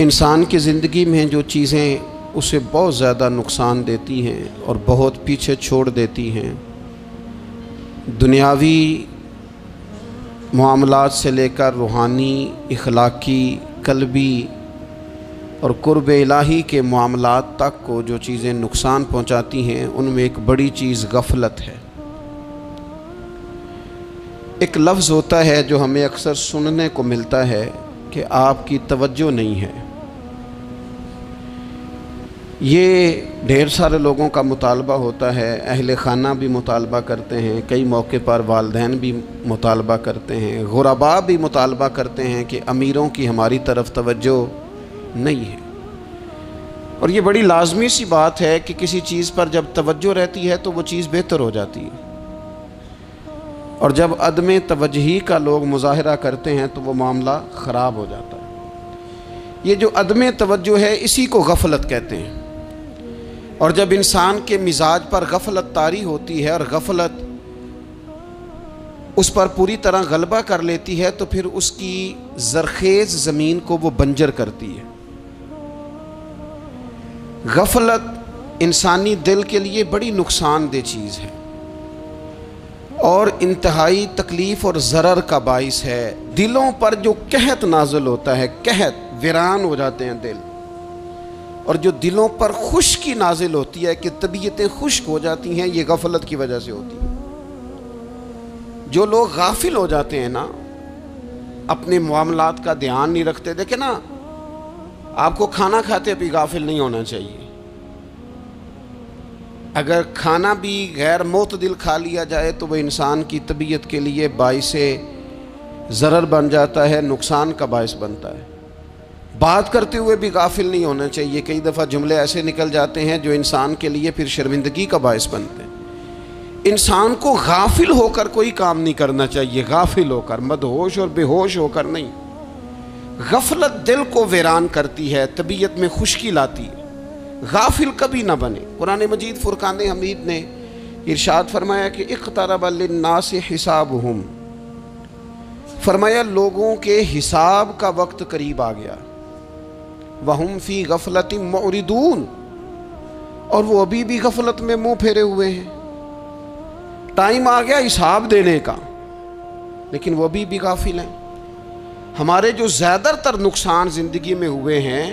انسان کی زندگی میں جو چیزیں اسے بہت زیادہ نقصان دیتی ہیں اور بہت پیچھے چھوڑ دیتی ہیں، دنیاوی معاملات سے لے کر روحانی، اخلاقی، قلبی اور قرب الہی کے معاملات تک کو جو چیزیں نقصان پہنچاتی ہیں، ان میں ایک بڑی چیز غفلت ہے۔ ایک لفظ ہوتا ہے جو ہمیں اکثر سننے کو ملتا ہے کہ آپ کی توجہ نہیں ہے۔ یہ ڈھیر سارے لوگوں کا مطالبہ ہوتا ہے، اہل خانہ بھی مطالبہ کرتے ہیں، کئی موقع پر والدین بھی مطالبہ کرتے ہیں، غرباء بھی مطالبہ کرتے ہیں کہ امیروں کی ہماری طرف توجہ نہیں ہے۔ اور یہ بڑی لازمی سی بات ہے کہ کسی چیز پر جب توجہ رہتی ہے تو وہ چیز بہتر ہو جاتی ہے، اور جب عدم توجہی کا لوگ مظاہرہ کرتے ہیں تو وہ معاملہ خراب ہو جاتا ہے۔ یہ جو عدم توجہ ہے اسی کو غفلت کہتے ہیں، اور جب انسان کے مزاج پر غفلت طاری ہوتی ہے اور غفلت اس پر پوری طرح غلبہ کر لیتی ہے تو پھر اس کی زرخیز زمین کو وہ بنجر کرتی ہے۔ غفلت انسانی دل کے لیے بڑی نقصان دہ چیز ہے اور انتہائی تکلیف اور ضرر کا باعث ہے۔ دلوں پر جو قحط نازل ہوتا ہے، قحط، ویران ہو جاتے ہیں دل، اور جو دلوں پر خشکی نازل ہوتی ہے کہ طبیعتیں خشک ہو جاتی ہیں، یہ غفلت کی وجہ سے ہوتی ہے۔ جو لوگ غافل ہو جاتے ہیں نا، اپنے معاملات کا دھیان نہیں رکھتے، دیکھیں نا، آپ کو کھانا کھاتے بھی غافل نہیں ہونا چاہیے۔ اگر کھانا بھی غیر معتدل کھا لیا جائے تو وہ انسان کی طبیعت کے لیے باعث ضرر بن جاتا ہے، نقصان کا باعث بنتا ہے۔ بات کرتے ہوئے بھی غافل نہیں ہونا چاہیے، کئی دفعہ جملے ایسے نکل جاتے ہیں جو انسان کے لیے پھر شرمندگی کا باعث بنتے ہیں۔ انسان کو غافل ہو کر کوئی کام نہیں کرنا چاہیے، غافل ہو کر، مدہوش اور بے ہوش ہو کر نہیں۔ غفلت دل کو ویران کرتی ہے، طبیعت میں خشکی لاتی ہے۔ غافل کبھی نہ بنے۔ قرآن مجید فرقان حمید نے ارشاد فرمایا کہ اقترب للناس حسابہم، فرمایا لوگوں کے حساب کا وقت قریب آ گیا، وہم فی غفلت معرضون، اور وہ ابھی بھی غفلت میں منہ پھیرے ہوئے ہیں۔ ٹائم آ گیا حساب دینے کا، لیکن وہ ابھی بھی غافل ہیں۔ ہمارے جو زیادہ تر نقصان زندگی میں ہوئے ہیں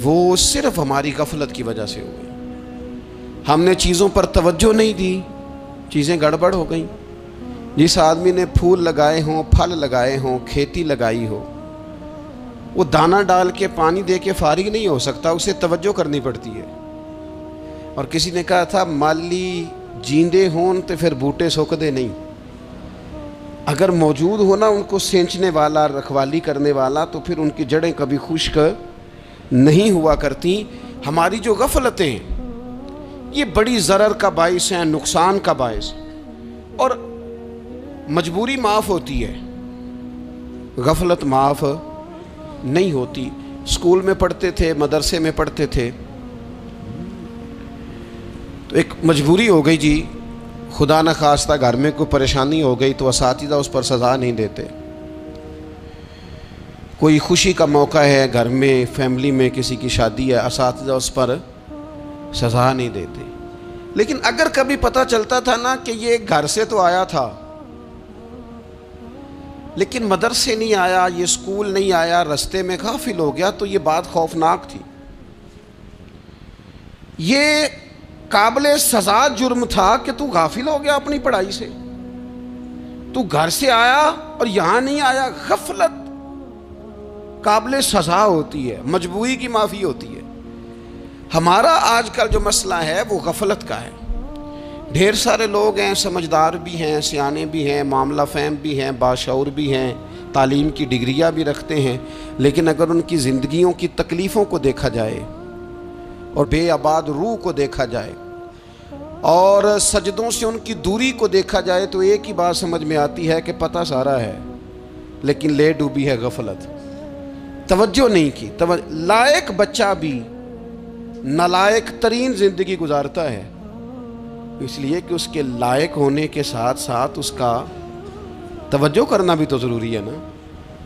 وہ صرف ہماری غفلت کی وجہ سے ہوئے۔ ہم نے چیزوں پر توجہ نہیں دی، چیزیں گڑبڑ ہو گئیں۔ جس آدمی نے پھول لگائے ہوں، پھل لگائے ہوں، کھیتی لگائی ہو، وہ دانہ ڈال کے پانی دے کے فارغ نہیں ہو سکتا، اسے توجہ کرنی پڑتی ہے۔ اور کسی نے کہا تھا مالی جیندے ہون تو پھر بوٹے سوکدے نہیں۔ اگر موجود ہونا ان کو سینچنے والا، رکھوالی کرنے والا، تو پھر ان کی جڑیں کبھی خشک نہیں ہوا کرتی۔ ہماری جو غفلتیں ہیں یہ بڑی ضرر کا باعث ہیں، نقصان کا باعث، اور مجبوری معاف ہوتی ہے، غفلت معاف نہیں ہوتی۔ اسکول میں پڑھتے تھے، مدرسے میں پڑھتے تھے، تو ایک مجبوری ہو گئی جی، خدا نخواستہ گھر میں کوئی پریشانی ہو گئی تو اساتذہ اس پر سزا نہیں دیتے۔ کوئی خوشی کا موقع ہے گھر میں، فیملی میں کسی کی شادی ہے، اساتذہ اس پر سزا نہیں دیتے۔ لیکن اگر کبھی پتہ چلتا تھا نا کہ یہ گھر سے تو آیا تھا لیکن مدرسے نہیں آیا، یہ اسکول نہیں آیا، رستے میں غافل ہو گیا، تو یہ بات خوفناک تھی۔ یہ قابل سزا جرم تھا کہ تو غافل ہو گیا اپنی پڑھائی سے، تو گھر سے آیا اور یہاں نہیں آیا۔ غفلت قابل سزا ہوتی ہے، مجبوری کی معافی ہوتی ہے۔ ہمارا آج کل جو مسئلہ ہے وہ غفلت کا ہے۔ ڈھیر سارے لوگ ہیں، سمجھدار بھی ہیں، سیانے بھی ہیں، معاملہ فہم بھی ہیں، باشعور بھی ہیں، تعلیم کی ڈگریاں بھی رکھتے ہیں، لیکن اگر ان کی زندگیوں کی تکلیفوں کو دیکھا جائے اور بے آباد روح کو دیکھا جائے اور سجدوں سے ان کی دوری کو دیکھا جائے تو ایک ہی بات سمجھ میں آتی ہے کہ پتہ سارا ہے لیکن لے ڈوبی ہے غفلت، توجہ نہیں کی۔ لائق بچہ بھی نالائق ترین زندگی گزارتا ہے، اس لیے کہ اس کے لائق ہونے کے ساتھ ساتھ اس کا توجہ کرنا بھی تو ضروری ہے نا۔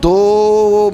2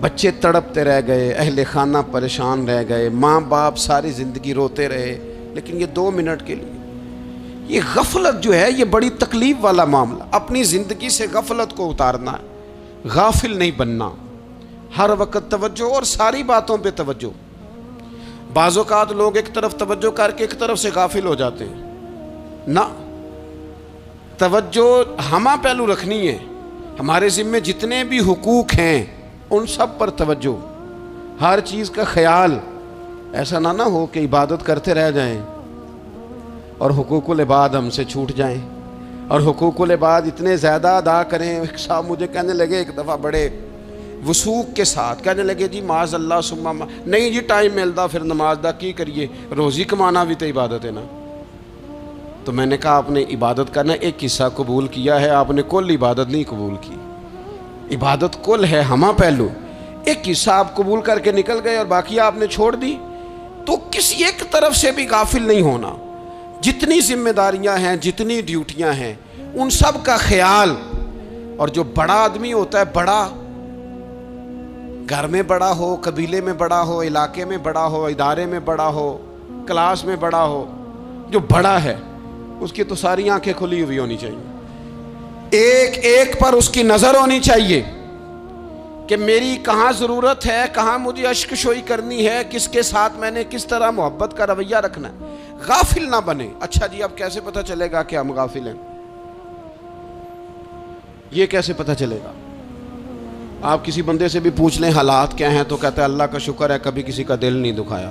بچے تڑپتے رہ گئے، اہل خانہ پریشان رہ گئے، ماں باپ ساری زندگی روتے رہے، لیکن یہ 2 منٹ کے لیے یہ غفلت جو ہے یہ بڑی تکلیف والا معاملہ۔ اپنی زندگی سے غفلت کو اتارنا ہے، غافل نہیں بننا، ہر وقت توجہ اور ساری باتوں پہ توجہ۔ بعض اوقات لوگ ایک طرف توجہ کر کے ایک طرف سے غافل ہو جاتے ہیں، نہ، توجہ ہمہ پہلو رکھنی ہے۔ ہمارے ذمے جتنے بھی حقوق ہیں ان سب پر توجہ، ہر چیز کا خیال، ایسا نہ ہو کہ عبادت کرتے رہ جائیں اور حقوق العباد ہم سے چھوٹ جائیں، اور حقوق العباد اتنے زیادہ ادا کریں۔ ایک صاحب مجھے کہنے لگے ایک دفعہ بڑے وثوق کے ساتھ، کہنے لگے جی معاذ اللہ ثم نہیں جی ٹائم ملتا پھر نماز دا کی کریے، روزی کمانا بھی تو عبادت ہے نا۔ تو میں نے کہا آپ نے عبادت کرنا ایک حصہ قبول کیا ہے، آپ نے کل عبادت نہیں قبول کی۔ عبادت کل ہے، ہمہ پہلو، ایک حصہ آپ قبول کر کے نکل گئے اور باقی آپ نے چھوڑ دی۔ تو کسی ایک طرف سے بھی غافل نہیں ہونا، جتنی ذمہ داریاں ہیں، جتنی ڈیوٹیاں ہیں، ان سب کا خیال۔ اور جو بڑا آدمی ہوتا ہے، بڑا، گھر میں بڑا ہو، قبیلے میں بڑا ہو، علاقے میں بڑا ہو، ادارے میں بڑا ہو، کلاس میں بڑا ہو، جو بڑا ہے اس کی تو ساری آنکھیں کھلی ہوئی ہونی چاہیے، ایک ایک پر اس کی نظر ہونی چاہیے کہ میری کہاں ضرورت ہے، کہاں مجھے اشک شوئی کرنی ہے، کس کے ساتھ میں نے کس طرح محبت کا رویہ رکھنا ہے، غافل نہ بنے۔ اچھا جی اب کیسے پتہ چلے گا کہ ہم غافل ہیں؟ یہ کیسے پتہ چلے گا؟ آپ کسی بندے سے بھی پوچھ لیں حالات کیا ہیں تو کہتا ہے اللہ کا شکر ہے کبھی کسی کا دل نہیں دکھایا،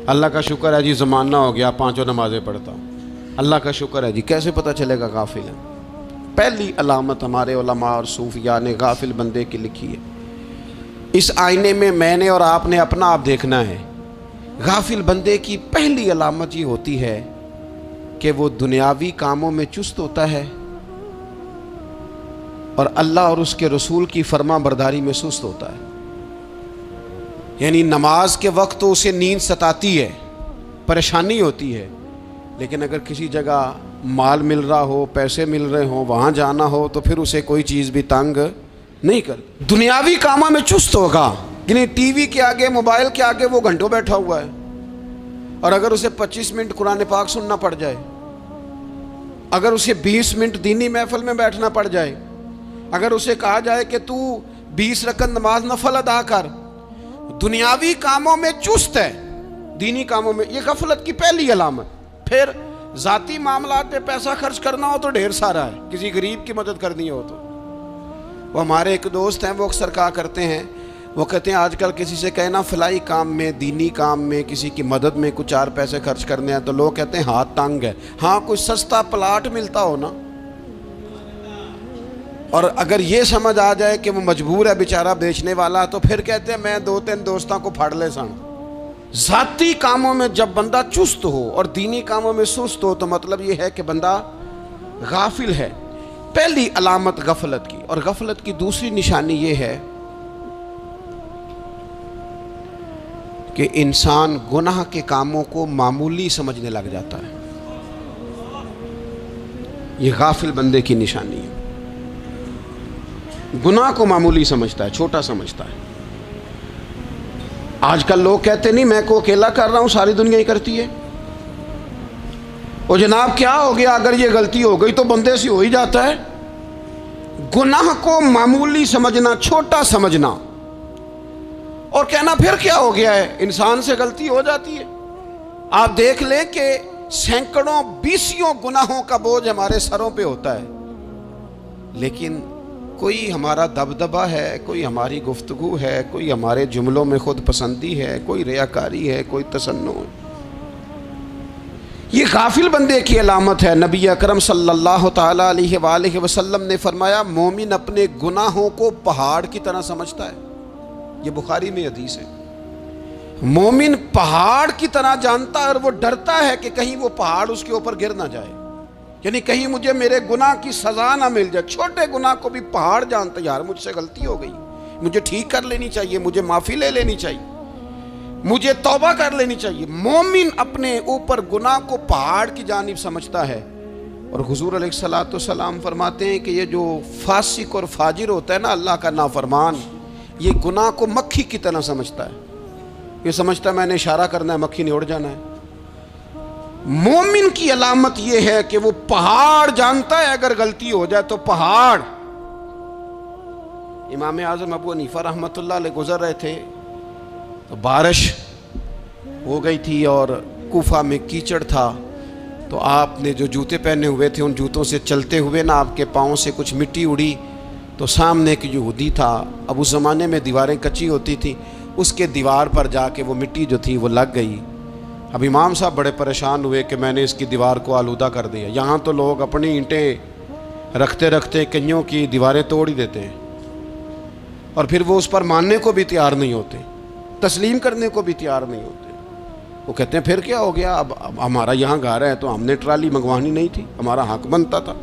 اللہ کا شکر ہے جی زمانہ ہو گیا 5 نمازیں پڑھتا ہوں، اللہ کا شکر ہے جی۔ کیسے پتہ چلے گا غافل ہے؟ پہلی علامت ہمارے علماء اور صوفیاء نے غافل بندے کی لکھی ہے۔ اس آئینے میں نے اور آپ نے اپنا آپ دیکھنا ہے۔ غافل بندے کی پہلی علامت یہ ہوتی ہے کہ وہ دنیاوی کاموں میں چست ہوتا ہے اور اللہ اور اس کے رسول کی فرما برداری میں سست ہوتا ہے۔ یعنی نماز کے وقت تو اسے نیند ستاتی ہے، پریشانی ہوتی ہے، لیکن اگر کسی جگہ مال مل رہا ہو، پیسے مل رہے ہوں، وہاں جانا ہو تو پھر اسے کوئی چیز بھی تنگ نہیں کر۔ دنیاوی کاموں میں چست ہوگا، یعنی ٹی وی کے آگے، موبائل کے آگے وہ گھنٹوں بیٹھا ہوا ہے، اور اگر اسے 25 منٹ قرآن پاک سننا پڑ جائے، اگر اسے 20 منٹ دینی محفل میں بیٹھنا پڑ جائے، اگر اسے کہا جائے کہ تو 20 رکعت نماز نفل ادا کر، دنیاوی کاموں میں چست ہے، دینی کاموں میں، یہ غفلت کی پہلی علامت۔ پھر ذاتی معاملات پہ پیسہ خرچ کرنا ہو تو ڈھیر سارا ہے، کسی غریب کی مدد کرنی ہو تو۔ وہ ہمارے ایک دوست ہیں، وہ اکثر کہا کرتے ہیں، وہ کہتے ہیں آج کل کسی سے کہنا فلائی کام میں، دینی کام میں، کسی کی مدد میں کچھ 4 پیسے خرچ کرنے ہیں تو لوگ کہتے ہیں ہاتھ تنگ ہے۔ ہاں کوئی سستا پلاٹ ملتا ہو نا، اور اگر یہ سمجھ آ جائے کہ وہ مجبور ہے بیچارہ بیچنے والا، تو پھر کہتے ہیں میں 2-3 دوستوں کو پھاڑ لے سن۔ ذاتی کاموں میں جب بندہ چست ہو اور دینی کاموں میں سست ہو تو مطلب یہ ہے کہ بندہ غافل ہے۔ پہلی علامت غفلت کی۔ اور غفلت کی دوسری نشانی یہ ہے کہ انسان گناہ کے کاموں کو معمولی سمجھنے لگ جاتا ہے، یہ غافل بندے کی نشانی ہے۔ گناہ کو معمولی سمجھتا ہے، چھوٹا سمجھتا ہے۔ آج کل لوگ کہتے نہیں میں کو اکیلا کر رہا ہوں، ساری دنیا ہی کرتی ہے۔ اور جناب کیا ہو گیا اگر یہ غلطی ہو گئی تو بندے سے ہو ہی جاتا ہے۔ گناہ کو معمولی سمجھنا، چھوٹا سمجھنا، اور کہنا پھر کیا ہو گیا ہے، انسان سے غلطی ہو جاتی ہے۔ آپ دیکھ لیں کہ سینکڑوں بیسیوں گناہوں کا بوجھ ہمارے سروں پہ ہوتا ہے، لیکن کوئی ہمارا دبدبہ ہے، کوئی ہماری گفتگو ہے، کوئی ہمارے جملوں میں خود پسندی ہے، کوئی ریاکاری ہے، کوئی تصنع ہے۔ یہ غافل بندے کی علامت ہے۔ نبی اکرم صلی اللہ تعالی علیہ وآلہ وسلم نے فرمایا مومن اپنے گناہوں کو پہاڑ کی طرح سمجھتا ہے، یہ بخاری میں حدیث ہے۔ مومن پہاڑ کی طرح جانتا ہے اور وہ ڈرتا ہے کہ کہیں وہ پہاڑ اس کے اوپر گر نہ جائے، یعنی کہیں مجھے میرے گناہ کی سزا نہ مل جائے۔ چھوٹے گناہ کو بھی پہاڑ جانتا ہے، یار مجھ سے غلطی ہو گئی، مجھے ٹھیک کر لینی چاہیے، مجھے معافی لے لینی چاہیے، مجھے توبہ کر لینی چاہیے۔ مومن اپنے اوپر گناہ کو پہاڑ کی جانب سمجھتا ہے۔ اور حضور علیہ الصلوۃ والسلام فرماتے ہیں کہ یہ جو فاسق اور فاجر ہوتا ہے نا، اللہ کا نافرمان، یہ گناہ کو مکھی کی طرح سمجھتا ہے. یہ سمجھتا ہے میں نے اشارہ کرنا ہے مکھی نے اڑ جانا ہے. مومن کی علامت یہ ہے کہ وہ پہاڑ جانتا ہے اگر غلطی ہو جائے تو پہاڑ. امام اعظم ابو حنیفہ رحمۃ اللہ علیہ گزر رہے تھے تو بارش ہو گئی تھی اور کوفہ میں کیچڑ تھا، تو آپ نے جو جوتے پہنے ہوئے تھے ان جوتوں سے چلتے ہوئے نا آپ کے پاؤں سے کچھ مٹی اڑی، تو سامنے ایک یہودی تھا. اب اس زمانے میں دیواریں کچی ہوتی تھی، اس کے دیوار پر جا کے وہ مٹی جو تھی وہ لگ گئی. اب امام صاحب بڑے پریشان ہوئے کہ میں نے اس کی دیوار کو آلودہ کر دیا. یہاں تو لوگ اپنی اینٹیں رکھتے رکھتے کئیوں کی دیواریں توڑ ہی دیتے ہیں، اور پھر وہ اس پر ماننے کو بھی تیار نہیں ہوتے، تسلیم کرنے کو بھی تیار نہیں ہوتے. وہ کہتے ہیں پھر کیا ہو گیا، اب ہمارا یہاں گھر ہے تو ہم نے ٹرالی منگوانی نہیں تھی، ہمارا حق بنتا تھا.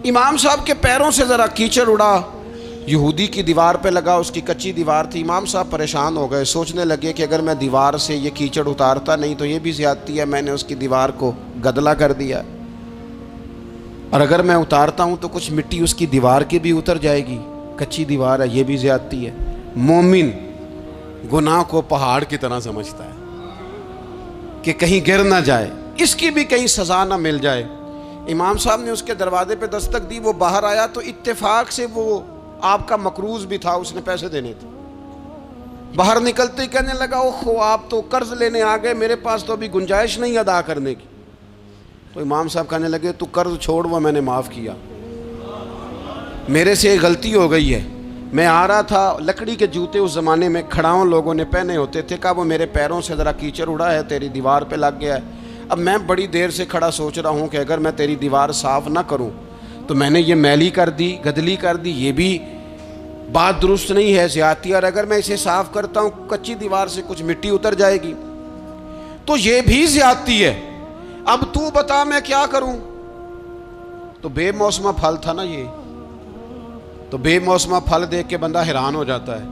امام صاحب کے پیروں سے ذرا کیچڑ اڑا، یہودی کی دیوار پہ لگا، اس کی کچی دیوار تھی. امام صاحب پریشان ہو گئے، سوچنے لگے کہ اگر میں دیوار سے یہ کیچڑ اتارتا نہیں تو یہ بھی زیادتی ہے، میں نے اس کی دیوار کو گدلا کر دیا، اور اگر میں اتارتا ہوں تو کچھ مٹی اس کی دیوار کی بھی اتر جائے گی، کچی دیوار ہے، یہ بھی زیادتی ہے. مومن گناہ کو پہاڑ کی طرح سمجھتا ہے کہ کہیں گر نہ جائے، اس کی بھی کہیں سزا نہ مل جائے. امام صاحب نے اس کے دروازے پہ دستک دی، وہ باہر آیا تو اتفاق سے وہ آپ کا مقروض بھی تھا، اس نے پیسے دینے تھے. باہر نکلتے ہی کہنے لگا اوہ آپ تو قرض لینے آ گئے، میرے پاس تو ابھی گنجائش نہیں ادا کرنے کی. تو امام صاحب کہنے لگے تو قرض چھوڑ، وہ میں نے معاف کیا، میرے سے ایک غلطی ہو گئی ہے. میں آ رہا تھا، لکڑی کے جوتے اس زمانے میں کھڑاؤں لوگوں نے پہنے ہوتے تھے، کہا وہ میرے پیروں سے ذرا کیچڑ اڑا ہے، تیری دیوار پہ لگ گیا ہے. اب میں بڑی دیر سے کھڑا سوچ رہا ہوں کہ اگر میں تیری دیوار صاف نہ کروں تو میں نے یہ میلی کر دی، گدلی کر دی، یہ بھی بات درست نہیں ہے، زیادتی. اور اگر میں اسے صاف کرتا ہوں کچی دیوار سے کچھ مٹی اتر جائے گی تو یہ بھی زیادتی ہے. اب تو بتا میں کیا کروں. تو بے موسمہ پھل تھا نا یہ، تو بے موسمہ پھل دیکھ کے بندہ حیران ہو جاتا ہے.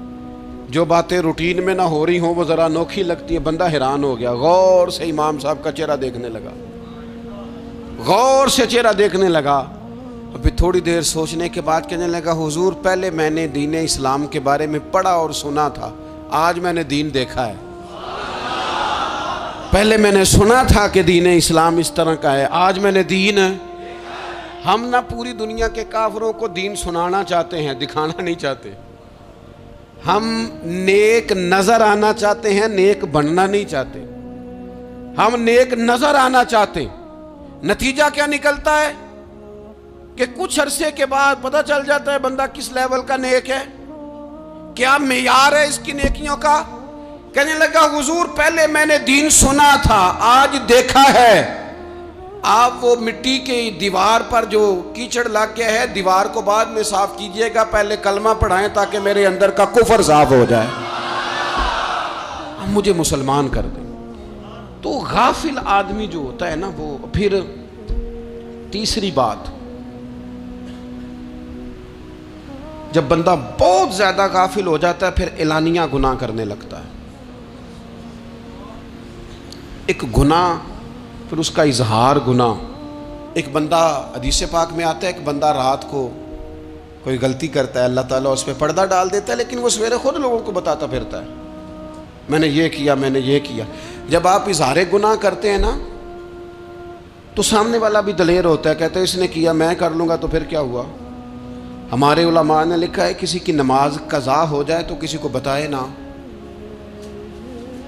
جو باتیں روٹین میں نہ ہو رہی ہوں وہ ذرا انوکھی لگتی ہے، بندہ حیران ہو گیا. غور سے امام صاحب کا چہرہ دیکھنے لگا، غور سے چہرہ دیکھنے لگا. پھر تھوڑی دیر سوچنے کے بعد کہنے لگا حضور پہلے میں نے دین اسلام کے بارے میں پڑھا اور سنا تھا، آج میں نے دین دیکھا ہے. پہلے میں نے سنا تھا کہ دین اسلام اس طرح کا ہے، آج میں نے دین. ہم نہ پوری دنیا کے کافروں کو دین سنانا چاہتے ہیں، دکھانا نہیں چاہتے. ہم نیک نظر آنا چاہتے ہیں، نیک بننا نہیں چاہتے. ہم نیک نظر آنا چاہتے ہیں. نتیجہ کیا نکلتا ہے کہ کچھ عرصے کے بعد پتہ چل جاتا ہے بندہ کس لیول کا نیک ہے، کیا معیار ہے اس کی نیکیوں کا. کہنے لگا حضور پہلے میں نے دین سنا تھا، آج دیکھا ہے. آپ وہ مٹی کی دیوار پر جو کیچڑ لگ گیا ہے، دیوار کو بعد میں صاف کیجئے گا، پہلے کلمہ پڑھائیں تاکہ میرے اندر کا کفر صاف ہو جائے، مجھے مسلمان کر دیں. تو غافل آدمی جو ہوتا ہے نا وہ پھر تیسری بات، جب بندہ بہت زیادہ غافل ہو جاتا ہے پھر اعلانیہ گناہ کرنے لگتا ہے. ایک گناہ پھر اس کا اظہار گناہ. ایک بندہ حدیث پاک میں آتا ہے، ایک بندہ رات کو کوئی غلطی کرتا ہے، اللہ تعالیٰ اس پہ پردہ ڈال دیتا ہے، لیکن وہ سویرے خود لوگوں کو بتاتا پھرتا ہے میں نے یہ کیا، میں نے یہ کیا. جب آپ اظہار گناہ کرتے ہیں نا تو سامنے والا بھی دلیر ہوتا ہے، کہتا ہے اس نے کیا میں کر لوں گا تو پھر کیا ہوا. ہمارے علماء نے لکھا ہے کسی کی نماز قضا ہو جائے تو کسی کو بتائے نہ،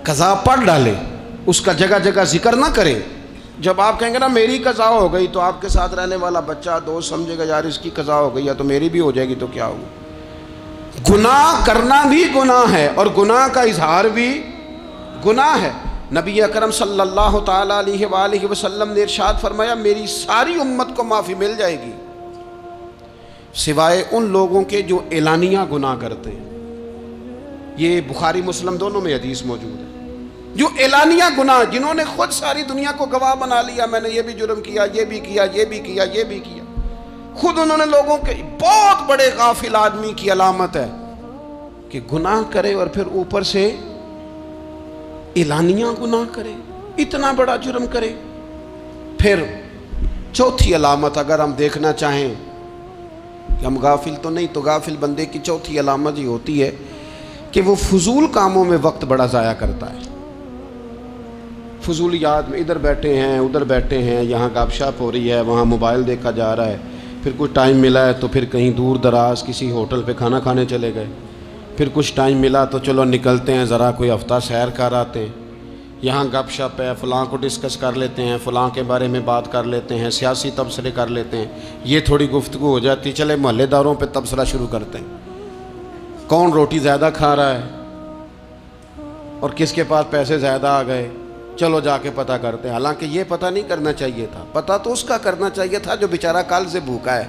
قضا پڑھ ڈالے، اس کا جگہ جگہ ذکر نہ کرے. جب آپ کہیں گے نا میری قضا ہو گئی تو آپ کے ساتھ رہنے والا بچہ دوست سمجھے گا یار اس کی قضا ہو گئی ہے تو میری بھی ہو جائے گی تو کیا ہوگا. گناہ کرنا بھی گناہ ہے اور گناہ کا اظہار بھی گناہ ہے. نبی اکرم صلی اللہ تعالیٰ علیہ وآلہ وسلم نے ارشاد فرمایا میری ساری امت کو معافی مل جائے گی سوائے ان لوگوں کے جو اعلانیہ گناہ کرتے ہیں. یہ بخاری مسلم دونوں میں حدیث موجود ہے. جو اعلانیہ گناہ، جنہوں نے خود ساری دنیا کو گواہ بنا لیا میں نے یہ بھی جرم کیا، یہ بھی کیا، یہ بھی کیا، یہ بھی کیا، خود انہوں نے لوگوں کے. بہت بڑے غافل آدمی کی علامت ہے کہ گناہ کرے اور پھر اوپر سے اعلانیہ گناہ کرے، اتنا بڑا جرم کرے. پھر چوتھی علامت اگر ہم دیکھنا چاہیں کہ ہم غافل تو نہیں. تو غافل بندے کی چوتھی علامت یہ ہوتی ہے کہ وہ فضول کاموں میں وقت بڑا ضائع کرتا ہے. فضولیات میں ادھر بیٹھے ہیں ادھر بیٹھے ہیں, یہاں گپ شپ ہو رہی ہے, وہاں موبائل دیکھا جا رہا ہے, پھر کچھ ٹائم ملا ہے تو پھر کہیں دور دراز کسی ہوٹل پہ کھانا کھانے چلے گئے, پھر کچھ ٹائم ملا تو چلو نکلتے ہیں ذرا کوئی ہفتہ سیر کر آتے ہیں, یہاں گپ شپ ہے, فلاں کو ڈسکس کر لیتے ہیں, فلاں کے بارے میں بات کر لیتے ہیں, سیاسی تبصرے کر لیتے ہیں, یہ تھوڑی گفتگو ہو جاتی, چلے محلے داروں پہ تبصرہ شروع کرتے ہیں, کون روٹی زیادہ کھا رہا ہے اور کس کے پاس پیسے زیادہ آ گئے, چلو جا کے پتہ کرتے ہیں. حالانکہ یہ پتہ نہیں کرنا چاہیے تھا, پتہ تو اس کا کرنا چاہیے تھا جو بیچارہ کل سے بھوکا ہے.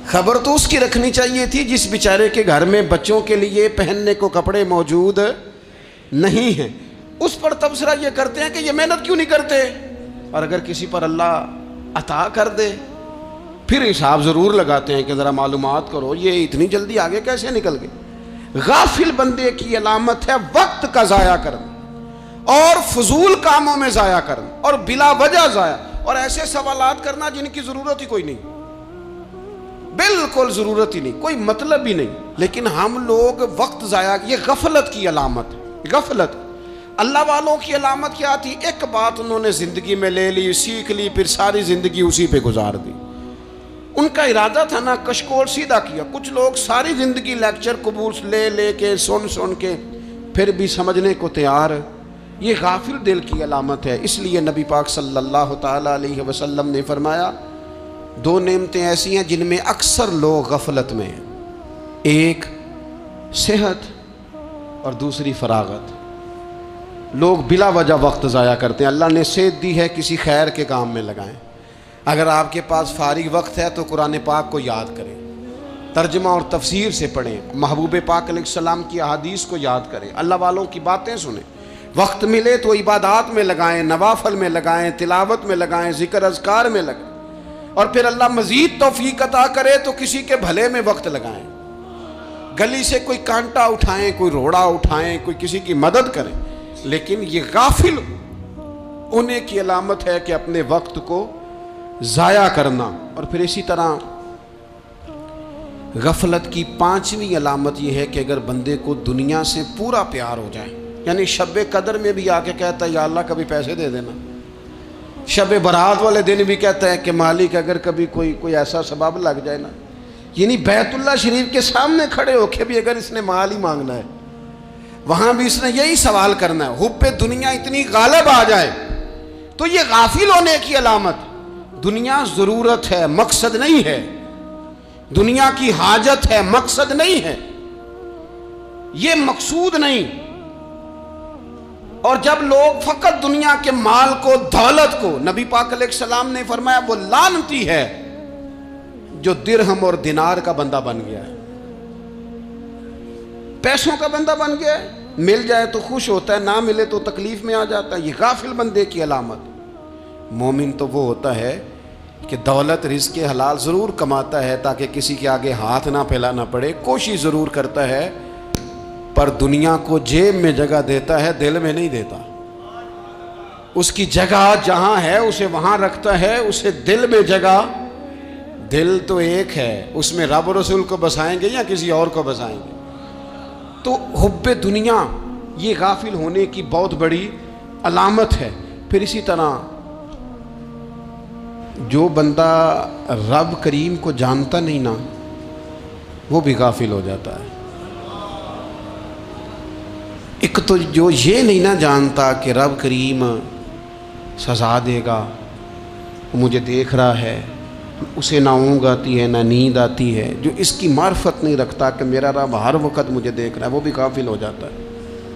خبر تو اس کی رکھنی چاہیے تھی جس بیچارے کے گھر میں بچوں کے لیے پہننے کو کپڑے موجود نہیں ہیں. اس پر تبصرہ یہ کرتے ہیں کہ یہ محنت کیوں نہیں کرتے, اور اگر کسی پر اللہ عطا کر دے پھر حساب ضرور لگاتے ہیں کہ ذرا معلومات کرو یہ اتنی جلدی آگے کیسے نکل گئے. غافل بندے کی علامت ہے وقت کا ضائع کرنا اور فضول کاموں میں ضائع کرنا اور بلا وجہ ضائع, اور ایسے سوالات کرنا جن کی ضرورت ہی کوئی نہیں, بالکل ضرورت ہی نہیں, کوئی مطلب ہی نہیں. لیکن ہم لوگ وقت ضائع, یہ غفلت کی علامت ہے. غفلت. اللہ والوں کی علامت کیا تھی؟ ایک بات انہوں نے زندگی میں لے لی, سیکھ لی, پھر ساری زندگی اسی پہ گزار دی. ان کا ارادہ تھا نا کشکول سیدھا کیا. کچھ لوگ ساری زندگی لیکچر قبول لے کے سن کے پھر بھی سمجھنے کو تیار. یہ غافل دل کی علامت ہے. اس لیے نبی پاک صلی اللہ تعالی علیہ وسلم نے فرمایا دو نعمتیں ایسی ہیں جن میں اکثر لوگ غفلت میں ہیں, ایک صحت اور دوسری فراغت. لوگ بلا وجہ وقت ضائع کرتے ہیں. اللہ نے صحت دی ہے, کسی خیر کے کام میں لگائیں. اگر آپ کے پاس فارغ وقت ہے تو قرآن پاک کو یاد کریں, ترجمہ اور تفسیر سے پڑھیں, محبوب پاک علیہ السلام کی احادیث کو یاد کریں, اللہ والوں کی باتیں سنیں. وقت ملے تو عبادات میں لگائیں, نوافل میں لگائیں, تلاوت میں لگائیں, ذکر اذکار میں لگائیں, اور پھر اللہ مزید توفیق عطا کرے تو کسی کے بھلے میں وقت لگائیں. گلی سے کوئی کانٹا اٹھائیں, کوئی روڑا اٹھائیں, کوئی کسی کی مدد کریں. لیکن یہ غافل ہونے کی علامت ہے کہ اپنے وقت کو ضائع کرنا. اور پھر اسی طرح غفلت کی پانچویں علامت یہ ہے کہ اگر بندے کو دنیا سے پورا پیار ہو جائے, یعنی شب قدر میں بھی آ کے کہتا ہے یا اللہ کبھی پیسے دے دینا, شب برات والے دن بھی کہتا ہے کہ مالک اگر کبھی کوئی ایسا سبب لگ جائے نا, یعنی بیت اللہ شریف کے سامنے کھڑے ہو کے بھی اگر اس نے مال ہی مانگنا ہے وہاں بھی اس نے یہی سوال کرنا ہے, حب دنیا اتنی غالب آ جائے. تو یہ غافل ہونے کی علامت. دنیا ضرورت ہے, مقصد نہیں ہے. دنیا کی حاجت ہے, مقصد نہیں ہے. یہ مقصود نہیں. اور جب لوگ فقط دنیا کے مال کو, دولت کو, نبی پاک علیہ السلام نے فرمایا وہ لعنتی ہے جو درہم اور دینار کا بندہ بن گیا ہے, پیسوں کا بندہ بن گیا ہے. مل جائے تو خوش ہوتا ہے, نہ ملے تو تکلیف میں آ جاتا ہے. یہ غافل بندے کی علامت. مومن تو وہ ہوتا ہے کہ دولت رزق حلال ضرور کماتا ہے تاکہ کسی کے آگے ہاتھ نہ پھیلانا پڑے, کوشش ضرور کرتا ہے, پر دنیا کو جیب میں جگہ دیتا ہے, دل میں نہیں دیتا. اس کی جگہ جہاں ہے اسے وہاں رکھتا ہے, اسے دل میں جگہ. دل تو ایک ہے, اس میں رب و رسول کو بسائیں گے یا کسی اور کو بسائیں گے. تو حب دنیا یہ غافل ہونے کی بہت بڑی علامت ہے. پھر اسی طرح جو بندہ رب کریم کو جانتا نہیں نا وہ بھی غافل ہو جاتا ہے. ایک تو جو یہ نہیں نہ جانتا کہ رب کریم سزا دے گا, مجھے دیکھ رہا ہے, اسے نہ اونگ آتی ہے نہ نیند آتی ہے, جو اس کی معرفت نہیں رکھتا کہ میرا رب ہر وقت مجھے دیکھ رہا ہے, وہ بھی غافل ہو جاتا ہے.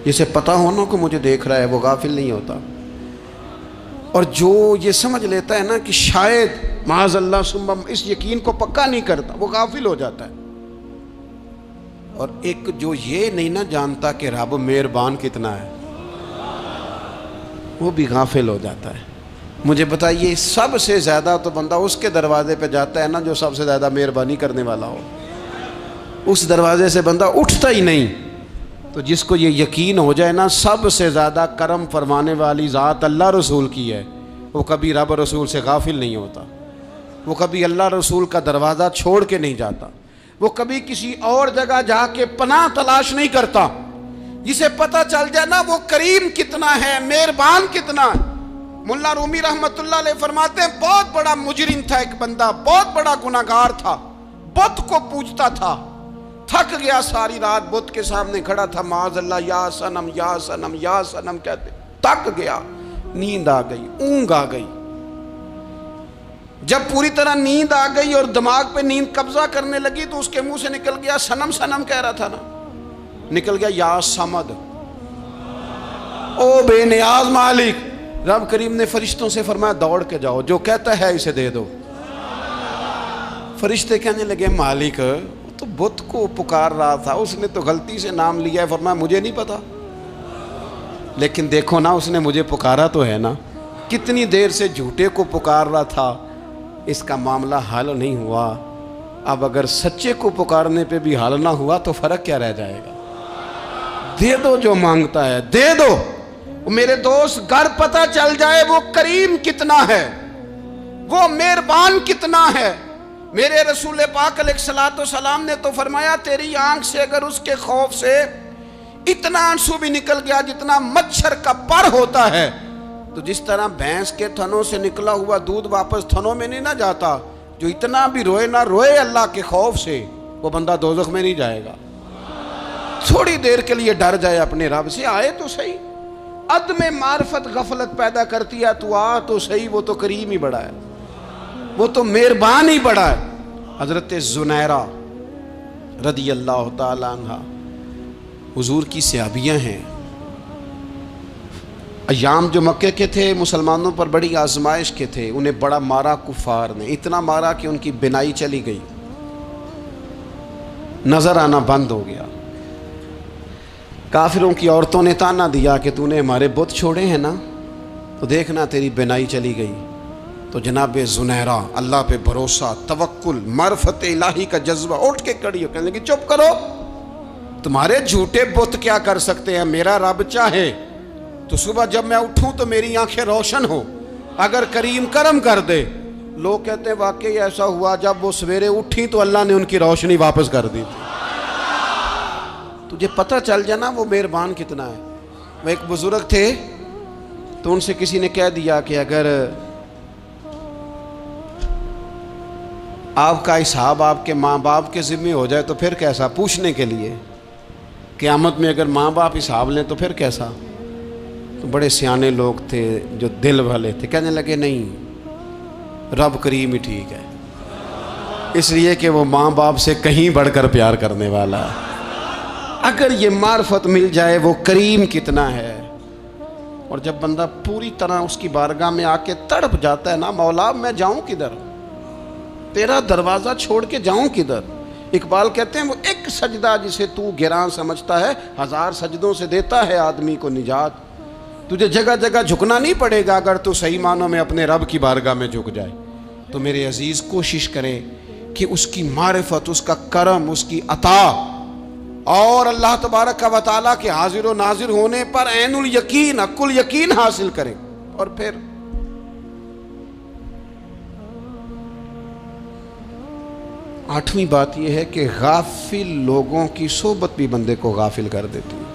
جسے پتہ ہونا کہ مجھے دیکھ رہا ہے وہ غافل نہیں ہوتا. اور جو یہ سمجھ لیتا ہے نا کہ شاید معاذ اللہ ثم اس یقین کو پکا نہیں کرتا, وہ غافل ہو جاتا ہے. اور ایک جو یہ نہیں نہ جانتا کہ رب مہربان کتنا ہے وہ بھی غافل ہو جاتا ہے. مجھے بتائیے سب سے زیادہ تو بندہ اس کے دروازے پہ جاتا ہے نا جو سب سے زیادہ مہربانی کرنے والا ہو, اس دروازے سے بندہ اٹھتا ہی نہیں. تو جس کو یہ یقین ہو جائے نا سب سے زیادہ کرم فرمانے والی ذات اللہ رسول کی ہے, وہ کبھی رب رسول سے غافل نہیں ہوتا. وہ کبھی اللہ رسول کا دروازہ چھوڑ کے نہیں جاتا، وہ کبھی کسی اور جگہ جا کے پناہ تلاش نہیں کرتا۔ جسے پتہ چل جائے نا وہ کریم کتنا ہے، مہربان کتنا ہے۔ ملا رومی رحمت اللہ علیہ فرماتے ہیں بہت بڑا مجرم تھا ایک بندہ، بہت بڑا گناہگار تھا، بت کو پوجتا تھا، تھک گیا ساری رات بت کے سامنے کھڑا تھا، معاذ اللہ یا صنم یا صنم یا صنم کہتے، تھک گیا، نیند آ گئی، اونگ آ گئی۔ جب پوری طرح نیند آ گئی اور دماغ پہ نیند قبضہ کرنے لگی تو اس کے منہ سے نکل گیا، صنم صنم کہہ رہا تھا نا، نکل گیا یا صمد، او بے نیاز مالک۔ رب کریم نے فرشتوں سے فرمایا دوڑ کے جاؤ، جو کہتا ہے اسے دے دو۔ فرشتے کہنے لگے مالک وہ تو بت کو پکار رہا تھا، اس نے تو غلطی سے نام لیا ہے۔ فرمایا مجھے نہیں پتا، لیکن دیکھو نا اس نے مجھے پکارا تو ہے نا، کتنی دیر سے جھوٹے کو پکار رہا تھا، اس کا معاملہ حل نہیں ہوا، اب اگر سچے کو پکارنے پہ بھی حل نہ ہوا تو فرق کیا رہ جائے گا؟ دے دو جو مانگتا ہے، دے دو۔ میرے دوست گھر پتہ چل جائے وہ کریم کتنا ہے، وہ مہربان کتنا ہے۔ میرے رسول پاک علیہ الصلوۃ والسلام نے تو فرمایا تیری آنکھ سے اگر اس کے خوف سے اتنا آنسو بھی نکل گیا جتنا مچھر کا پر ہوتا ہے، تو جس طرح بھینس کے تھنوں سے نکلا ہوا دودھ واپس تھنوں میں نہیں نہ جاتا، جو اتنا بھی روئے نہ روئے اللہ کے خوف سے، وہ بندہ دوزخ میں نہیں جائے گا۔ تھوڑی دیر کے لیے ڈر جائے اپنے رب سے، آئے تو صحیح۔ عدم معرفت غفلت پیدا کرتی ہے، تو آ تو صحیح، وہ تو کریم ہی بڑا ہے، وہ تو مہربان ہی بڑا ہے۔ حضرت زنیرہ رضی اللہ تعالی عنہ حضور کی صحابیاں ہیں۔ ایام جو مکے کے تھے مسلمانوں پر بڑی آزمائش کے تھے، انہیں بڑا مارا کفار نے، اتنا مارا کہ ان کی بینائی چلی گئی، نظر آنا بند ہو گیا۔ کافروں کی عورتوں نے تانا دیا کہ تو نے ہمارے بت چھوڑے ہیں نا، تو دیکھنا تیری بینائی چلی گئی۔ تو جناب زنیرہ اللہ پہ بھروسہ، توکل، معرفت الہی کا جذبہ، اٹھ کے کھڑی ہو، کہنے لگی چپ کرو، تمہارے جھوٹے بت کیا کر سکتے ہیں، میرا رب چاہے تو صبح جب میں اٹھوں تو میری آنکھیں روشن ہو، اگر کریم کرم کر دے۔ لوگ کہتے ہیں واقعی ایسا ہوا، جب وہ سویرے اٹھی تو اللہ نے ان کی روشنی واپس کر دی تھی۔ تجھے پتہ چل جانا وہ مہربان کتنا ہے۔ وہ ایک بزرگ تھے تو ان سے کسی نے کہہ دیا کہ اگر آپ کا حساب آپ کے ماں باپ کے ذمہ ہو جائے تو پھر کیسا، پوچھنے کے لیے قیامت میں اگر ماں باپ حساب لیں تو پھر کیسا۔ تو بڑے سیانے لوگ تھے جو دل والے تھے، کہنے لگے نہیں، رب کریم ہی ٹھیک ہے، اس لیے کہ وہ ماں باپ سے کہیں بڑھ کر پیار کرنے والا ہے۔ اگر یہ معرفت مل جائے وہ کریم کتنا ہے۔ اور جب بندہ پوری طرح اس کی بارگاہ میں آ کے تڑپ جاتا ہے نا، مولا میں جاؤں کدھر، تیرا دروازہ چھوڑ کے جاؤں کدھر۔ اقبال کہتے ہیں وہ ایک سجدہ جسے تو گراں سمجھتا ہے، 1000 سجدوں سے دیتا ہے آدمی کو نجات۔ تجھے جگہ جگہ جھکنا نہیں پڑے گا اگر تو صحیح معنوں میں اپنے رب کی بارگاہ میں جھک جائے۔ تو میرے عزیز کوشش کریں کہ اس کی معرفت، اس کا کرم، اس کی عطا اور اللہ تبارک و تعالیٰ کے حاضر و ناظر ہونے پر عین الیقین، حق الیقین حاصل کریں۔ اور پھر 8ویں بات یہ ہے کہ غافل لوگوں کی صحبت بھی بندے کو غافل کر دیتی ہے۔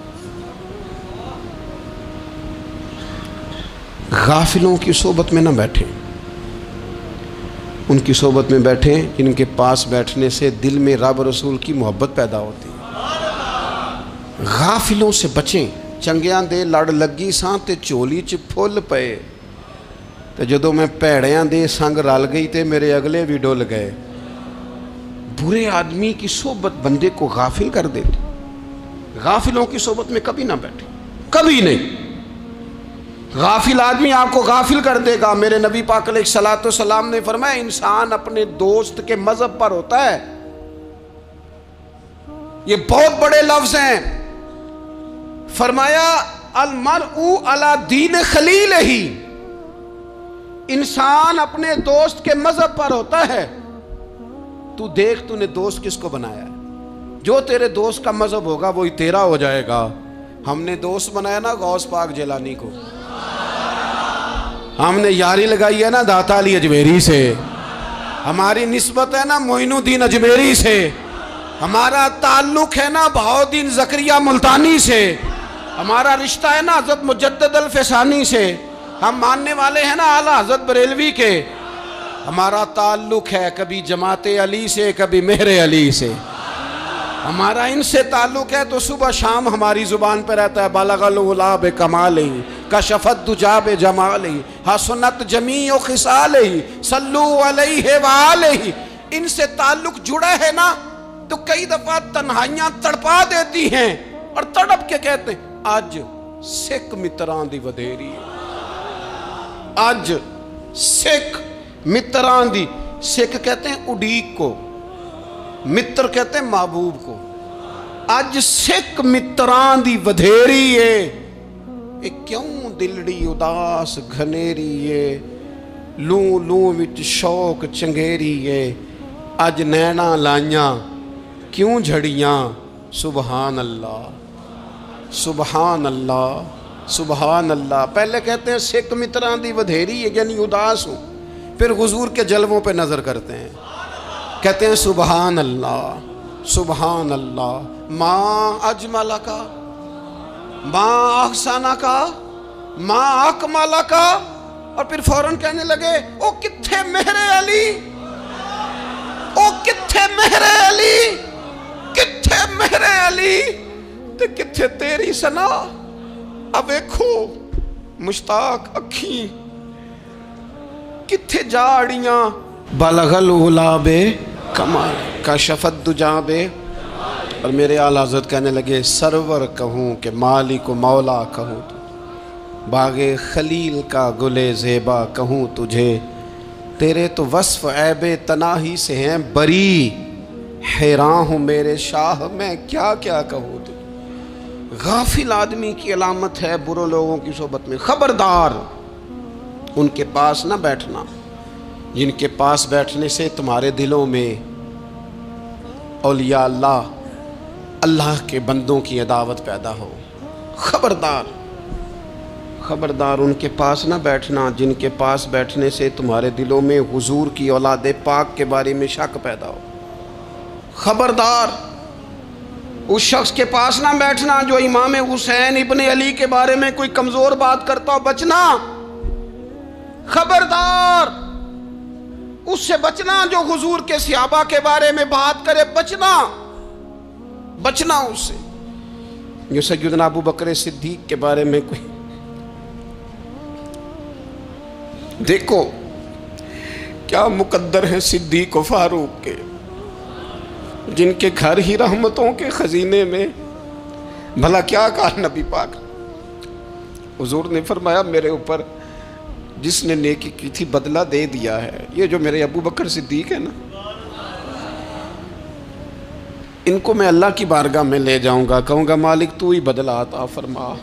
غافلوں کی صحبت میں نہ بیٹھیں، ان کی صحبت میں بیٹھیں جن کے پاس بیٹھنے سے دل میں رب رسول کی محبت پیدا ہوتی ہے۔ غافلوں سے بچیں۔ چنگیاں دے لڑ لگی ساں تے چولی چ پھل پئے، تے جدوں میں پیڑیاں دے سنگ رل گئی تے میرے اگلے بھی ڈول گئے۔ برے آدمی کی صحبت بندے کو غافل کر دیتی۔ غافلوں کی صحبت میں کبھی نہ بیٹھیں، کبھی نہیں۔ غافل آدمی آپ کو غافل کر دے گا۔ میرے نبی پاک علیہ الصلوۃ والسلام نے فرمایا انسان اپنے دوست کے مذہب پر ہوتا ہے۔ یہ بہت بڑے لفظ ہیں۔ فرمایا المرء علی دین خلیلہ، انسان اپنے دوست کے مذہب پر ہوتا ہے۔ تو دیکھ تو نے دوست کس کو بنایا ہے، جو تیرے دوست کا مذہب ہوگا وہی تیرا ہو جائے گا۔ ہم نے دوست بنایا نا غوث پاک جیلانی کو، ہم نے یاری لگائی ہے نا داتا علی اجمیری سے، ہماری نسبت ہے نا معینالدین اجمیری سے، ہمارا تعلق ہے نا بہاؤالدین زکریہ ملتانی سے، ہمارا رشتہ ہے نا حضرت مجدد الفسانی سے، ہم ماننے والے ہیں نا اعلیٰ حضرت بریلوی کے، ہمارا تعلق ہے کبھی جماعت علی سے کبھی مہر علی سے، ہمارا ان سے تعلق ہے تو صبح شام ہماری زبان پہ رہتا ہے بالغ العلا بکمالہ کشف الدجی بجمالہ حسنت جمیع خصالہ صلو علیہ وآلہ۔ ان سے تعلق جڑا ہے نا تو کئی دفعہ تنہائیاں تڑپا دیتی ہیں اور تڑپ کے کہتے ہیں آج سکھ متران دی ودھیری ہے، آج سکھ متران دی، سکھ کہتے ہیں اڈیق کو، متر کہتے ہیں محبوب کو، اج سکھ متران دی ودھیری ہے، اے کیوں دلڑی اداس گھنیری ہے، لوں لوں وچ شوق چنگیری ہے، اج نینا لائیاں کیوں جھڑیاں، سبحان اللہ سبحان اللہ سبحان اللہ۔ پہلے کہتے ہیں سکھ متران دی ودھیری ہے یعنی اداس ہوں، پھر حضور کے جلووں پہ نظر کرتے ہیں، کہتے ہیں سبحان اللہ سبحان اللہ، ماں اجمل کا ماں احسن کا ماں اکمل کا، اور پھر فوراً کہنے لگے او کتھے مہر علی، او کتھے مہر علی، کتھے مہر علی تے کتھے تیری سنا، اب دیکھو مشتاق اکھیں کتھے جاڑیاں، بلغ العلا بے کمال کشف الدجی بے، اور میرے اعلیٰ حضرت کہنے لگے سرور کہوں کہ مالک و مولا کہوں، باغ خلیل کا گلے زیبا کہوں تجھے، تیرے تو وصف عیب تناہی سے ہیں بری، حیران ہوں میرے شاہ میں کیا کیا کہوں تجھے۔ غافل آدمی کی علامت ہے برے لوگوں کی صحبت میں، خبردار ان کے پاس نہ بیٹھنا جن کے پاس بیٹھنے سے تمہارے دلوں میں اولیاء اللہ اللہ کے بندوں کی عداوت پیدا ہو، خبردار خبردار ان کے پاس نہ بیٹھنا جن کے پاس بیٹھنے سے تمہارے دلوں میں حضور کی اولاد پاک کے بارے میں شک پیدا ہو، خبردار اس شخص کے پاس نہ بیٹھنا جو امام حسین ابن علی کے بارے میں کوئی کمزور بات کرتا ہو، بچنا، خبردار اس سے بچنا جو حضور کے صحابہ کے بارے میں بات کرے، بچنا بچنا اس سے، جو سیدنا ابو بکر صدیق کے بارے میں کوئی، دیکھو کیا مقدر ہیں صدیق و فاروق کے، جن کے گھر ہی رحمتوں کے خزینے میں، بھلا کیا کہا نبی پاک، حضور نے فرمایا میرے اوپر جس نے نیکی کی تھی بدلہ دے دیا ہے، یہ جو میرے ابو بکر صدیق ہے نا، ان کو میں اللہ کی بارگاہ میں لے جاؤں گا، کہوں گا مالک تو ہی بدلہ عطا فرما۔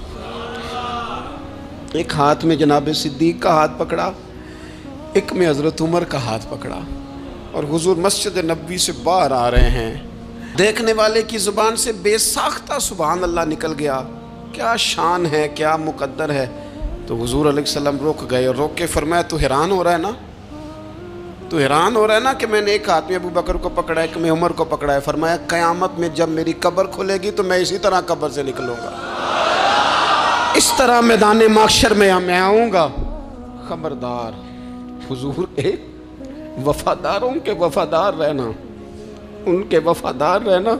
ایک ہاتھ میں جناب صدیق کا ہاتھ پکڑا، ایک میں حضرت عمر کا ہاتھ پکڑا، اور حضور مسجد نبوی سے باہر آ رہے ہیں، دیکھنے والے کی زبان سے بے ساختہ سبحان اللہ نکل گیا، کیا شان ہے کیا مقدر ہے۔ تو حضور علیہ السلام رک گئے اور روک کے فرمایا تو حیران ہو رہا ہے نا، تو حیران ہو رہا ہے نا کہ میں نے ایک ہاتھ میں ابو بکر کو پکڑا ہے، ایک میں عمر کو پکڑا ہے، فرمایا قیامت میں جب میری قبر کھلے گی تو میں اسی طرح قبر سے نکلوں گا، اس طرح میدان محشر میں میں آؤں گا۔ خبردار حضور ایک وفاداروں کے وفادار رہنا، ان کے وفادار رہنا،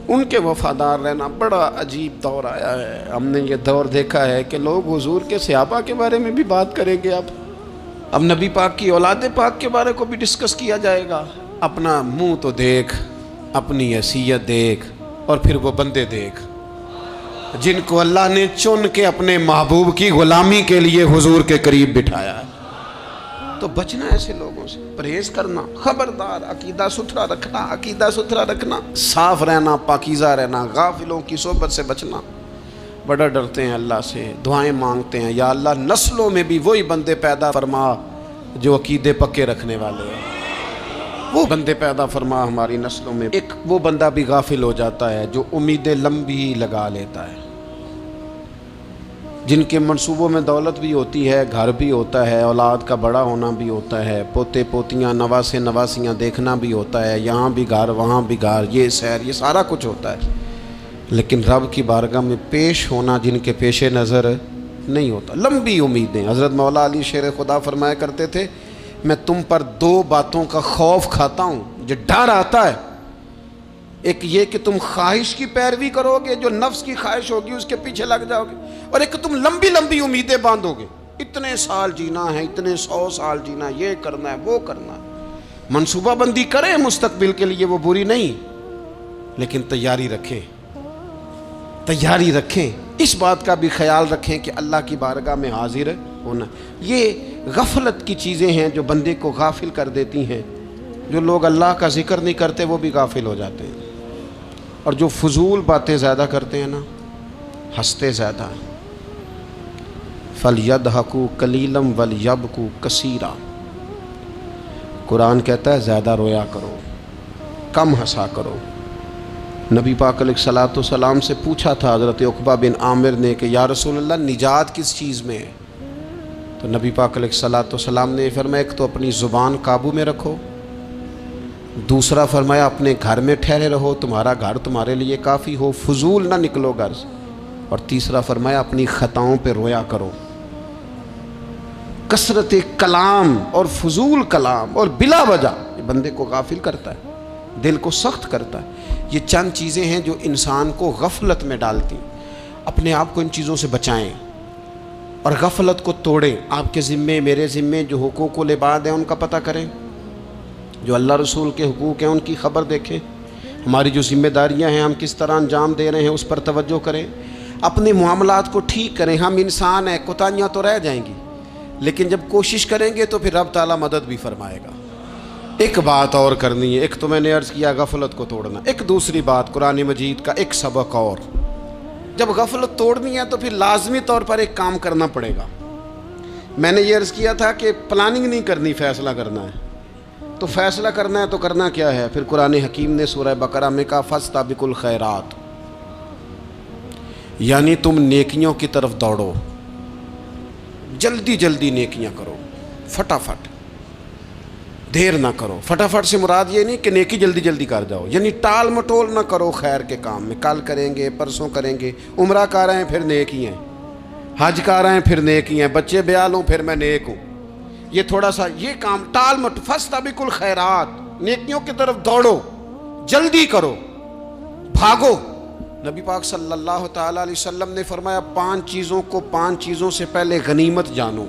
ان کے وفادار رہنا بڑا عجیب دور آیا ہے۔ ہم نے یہ دور دیکھا ہے کہ لوگ حضور کے صحابہ کے بارے میں بھی بات کریں گے، اب نبی پاک کی اولاد پاک کے بارے کو بھی ڈسکس کیا جائے گا۔ اپنا منہ تو دیکھ، اپنی حیثیت دیکھ، اور پھر وہ بندے دیکھ جن کو اللہ نے چن کے اپنے محبوب کی غلامی کے لیے حضور کے قریب بٹھایا ہے۔ تو بچنا ایسے لوگوں سے، پرہیز کرنا، خبردار عقیدہ ستھرا رکھنا، عقیدہ ستھرا رکھنا، صاف رہنا، پاکیزہ رہنا، غافلوں کی صحبت سے بچنا۔ بڑا ڈرتے ہیں اللہ سے، دعائیں مانگتے ہیں یا اللہ نسلوں میں بھی وہی بندے پیدا فرما جو عقیدے پکے رکھنے والے ہیں، وہ بندے پیدا فرما ہماری نسلوں میں۔ ایک وہ بندہ بھی غافل ہو جاتا ہے جو امیدیں لمبی لگا لیتا ہے، جن کے منصوبوں میں دولت بھی ہوتی ہے، گھر بھی ہوتا ہے، اولاد کا بڑا ہونا بھی ہوتا ہے، پوتے پوتیاں نواسے نواسیاں دیکھنا بھی ہوتا ہے، یہاں بھی گھر وہاں بھی گھر، یہ سیر، یہ سارا کچھ ہوتا ہے، لیکن رب کی بارگاہ میں پیش ہونا جن کے پیش نظر نہیں ہوتا۔ لمبی امیدیں۔ حضرت مولا علی شیر خدا فرمایا کرتے تھے، میں تم پر دو باتوں کا خوف کھاتا ہوں، جو ڈر آتا ہے، ایک یہ کہ تم خواہش کی پیروی کرو گے، جو نفس کی خواہش ہوگی اس کے پیچھے لگ جاؤ گے، اور ایک کہ تم لمبی لمبی امیدیں باندھو گے، اتنے سال جینا ہے، اتنے 100 سال جینا ہے، یہ کرنا ہے وہ کرنا ہے۔ منصوبہ بندی کریں مستقبل کے لیے، وہ بری نہیں، لیکن تیاری رکھیں، تیاری رکھیں، اس بات کا بھی خیال رکھیں کہ اللہ کی بارگاہ میں حاضر ہونا۔ یہ غفلت کی چیزیں ہیں جو بندے کو غافل کر دیتی ہیں۔ جو لوگ اللہ کا ذکر نہیں کرتے وہ بھی غافل ہو جاتے ہیں، اور جو فضول باتیں زیادہ کرتے ہیں نا، ہنستے زیادہ ہیں۔ فَلْيَضْحَكُوا قَلِيلًا وَلْيَبْكُوا كَثِيرًا۔ قرآن کہتا ہے زیادہ رویا کرو، کم ہنسا کرو۔ نبی پاک علیہ الصلوۃ والسلام سے پوچھا تھا حضرت عقبہ بن عامر نے کہ یا رسول اللہ نجات کس چیز میں ہے؟ تو نبی پاک علیہ الصلوۃ والسلام نے فرمایا ایک تو اپنی زبان قابو میں رکھو، دوسرا فرمایا اپنے گھر میں ٹھہرے رہو، تمہارا گھر تمہارے لیے کافی ہو، فضول نہ نکلو گھر سے، اور تیسرا فرمایا اپنی خطاؤں پہ رویا کرو۔ کثرت کلام اور فضول کلام اور بلا وجہ یہ بندے کو غافل کرتا ہے، دل کو سخت کرتا ہے۔ یہ چند چیزیں ہیں جو انسان کو غفلت میں ڈالتی ہیں۔ اپنے آپ کو ان چیزوں سے بچائیں اور غفلت کو توڑیں۔ آپ کے ذمے، میرے ذمے جو حقوق العباد ہیں ان کا پتہ کریں، جو اللہ رسول کے حقوق ہیں ان کی خبر دیکھیں، ہماری جو ذمہ داریاں ہیں ہم کس طرح انجام دے رہے ہیں اس پر توجہ کریں، اپنے معاملات کو ٹھیک کریں۔ ہم انسان ہیں، کوتاہیاں تو رہ جائیں گی، لیکن جب کوشش کریں گے تو پھر رب تعالیٰ مدد بھی فرمائے گا۔ ایک بات اور کرنی ہے، ایک تو میں نے عرض کیا غفلت کو توڑنا، ایک دوسری بات قرآن مجید کا ایک سبق اور، جب غفلت توڑنی ہے تو پھر لازمی طور پر ایک کام کرنا پڑے گا۔ میں نے یہ عرض کیا تھا کہ پلاننگ نہیں کرنی، فیصلہ کرنا ہے۔ تو فیصلہ کرنا ہے تو کرنا کیا ہے؟ پھر قرآن حکیم نے سورہ بقرہ میں کہا فاستبقوا الخیرات، یعنی تم نیکیوں کی طرف دوڑو، جلدی جلدی نیکیاں کرو، فٹافٹ، دیر نہ کرو۔ فٹافٹ سے مراد یہ نہیں کہ نیکی جلدی جلدی کر جاؤ، یعنی ٹال مٹول نہ کرو خیر کے کام میں، کل کریں گے، پرسوں کریں گے، عمرہ کر رہے ہیں پھر نیکی ہیں، حج کر رہے ہیں پھر نیکی ہیں، بچے بیال ہوں پھر میں نیک ہوں، یہ تھوڑا سا یہ کام ٹال مٹ۔ فاستبقوا الخیرات، نیکیوں کی طرف دوڑو، جلدی کرو، بھاگو۔ نبی پاک صلی اللہ تعالیٰ علیہ وسلم نے فرمایا 5 چیزوں سے پہلے غنیمت جانو۔